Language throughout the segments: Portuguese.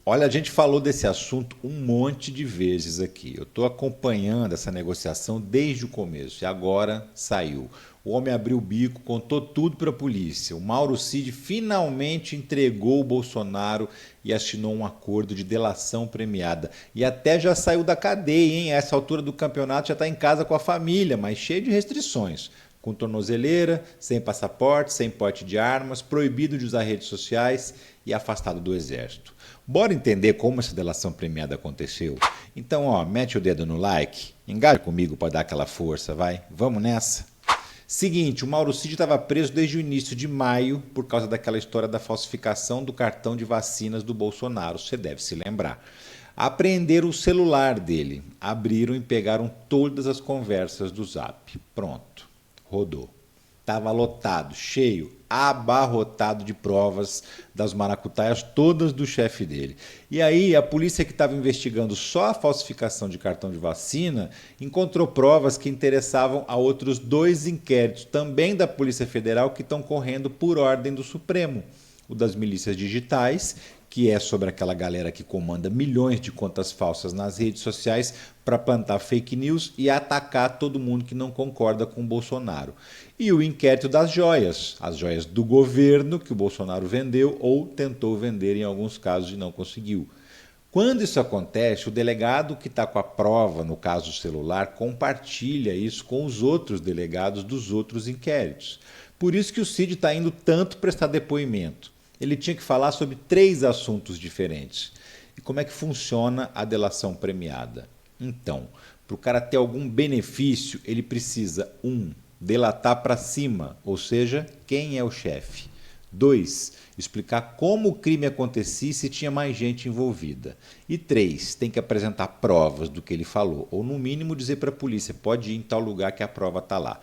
Olha, a gente falou desse assunto um monte de vezes aqui. Eu estou acompanhando essa negociação desde o começo e agora saiu. O homem abriu o bico, contou tudo para a polícia. O Mauro Cid finalmente entregou o Bolsonaro e assinou um acordo de delação premiada. E até já saiu da cadeia, hein? A essa altura do campeonato já está em casa com a família, mas cheio de restrições. Com tornozeleira, sem passaporte, sem porte de armas, proibido de usar redes sociais e afastado do exército. Bora entender como essa delação premiada aconteceu? Então, ó, mete o dedo no like, engaja comigo para dar aquela força, vai? Vamos nessa? Seguinte, o Mauro Cid estava preso desde o início de maio por causa daquela história da falsificação do cartão de vacinas do Bolsonaro, você deve se lembrar. Apreenderam o celular dele, abriram e pegaram todas as conversas do Zap. Pronto, rodou. Estava lotado, cheio, abarrotado de provas das maracutaias todas do chefe dele. E aí a polícia que estava investigando só a falsificação de cartão de vacina encontrou provas que interessavam a outros 2 inquéritos, também da Polícia Federal, que estão correndo por ordem do Supremo. O das milícias digitais, que é sobre aquela galera que comanda milhões de contas falsas nas redes sociais para plantar fake news e atacar todo mundo que não concorda com o Bolsonaro. E o inquérito das joias, as joias do governo que o Bolsonaro vendeu ou tentou vender em alguns casos e não conseguiu. Quando isso acontece, o delegado que está com a prova, no caso o celular, compartilha isso com os outros delegados dos outros inquéritos. Por isso que o Cid está indo tanto prestar depoimento. Ele tinha que falar sobre 3 assuntos diferentes. E como é que funciona a delação premiada? Então, para o cara ter algum benefício, ele precisa 1. Delatar para cima, ou seja, quem é o chefe. 2. Explicar como o crime acontecia e se tinha mais gente envolvida. E 3. Tem que apresentar provas do que ele falou, ou no mínimo dizer para a polícia, pode ir em tal lugar que a prova está lá.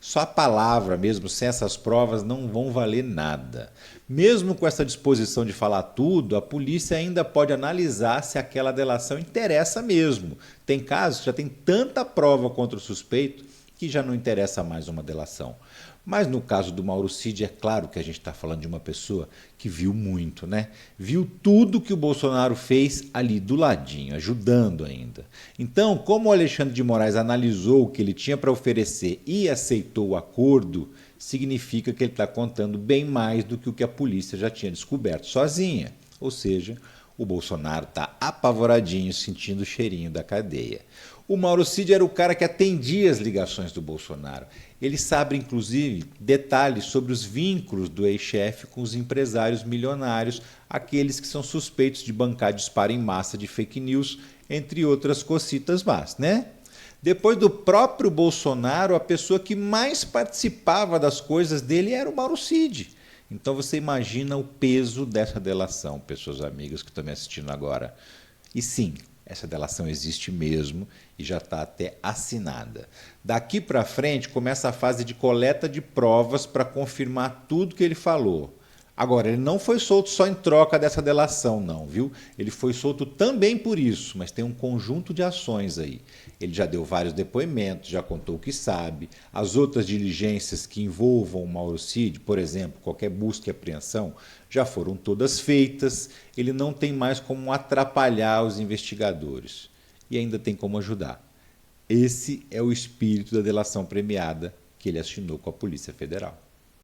Só a palavra mesmo, sem essas provas, não vão valer nada. Mesmo com essa disposição de falar tudo, a polícia ainda pode analisar se aquela delação interessa mesmo. Tem casos que já tem tanta prova contra o suspeito que já não interessa mais uma delação. Mas no caso do Mauro Cid, é claro que a gente está falando de uma pessoa que viu muito, né? Viu tudo que o Bolsonaro fez ali do ladinho, ajudando ainda. Então, como o Alexandre de Moraes analisou o que ele tinha para oferecer e aceitou o acordo, significa que ele está contando bem mais do que o que a polícia já tinha descoberto sozinha. Ou seja, o Bolsonaro está apavoradinho, sentindo o cheirinho da cadeia. O Mauro Cid era o cara que atendia as ligações do Bolsonaro. Ele sabe, inclusive, detalhes sobre os vínculos do ex-chefe com os empresários milionários, aqueles que são suspeitos de bancar disparo em massa de fake news, entre outras cocitas más, né? Depois do próprio Bolsonaro, a pessoa que mais participava das coisas dele era o Mauro Cid. Então você imagina o peso dessa delação, pessoas amigas que estão me assistindo agora. E sim, essa delação existe mesmo e já está até assinada. Daqui para frente começa a fase de coleta de provas para confirmar tudo que ele falou. Agora, ele não foi solto só em troca dessa delação, não, viu? Ele foi solto também por isso, mas tem um conjunto de ações aí. Ele já deu vários depoimentos, já contou o que sabe. As outras diligências que envolvam o Mauro Cid, por exemplo, qualquer busca e apreensão, já foram todas feitas. Ele não tem mais como atrapalhar os investigadores. E ainda tem como ajudar. Esse é o espírito da delação premiada que ele assinou com a Polícia Federal.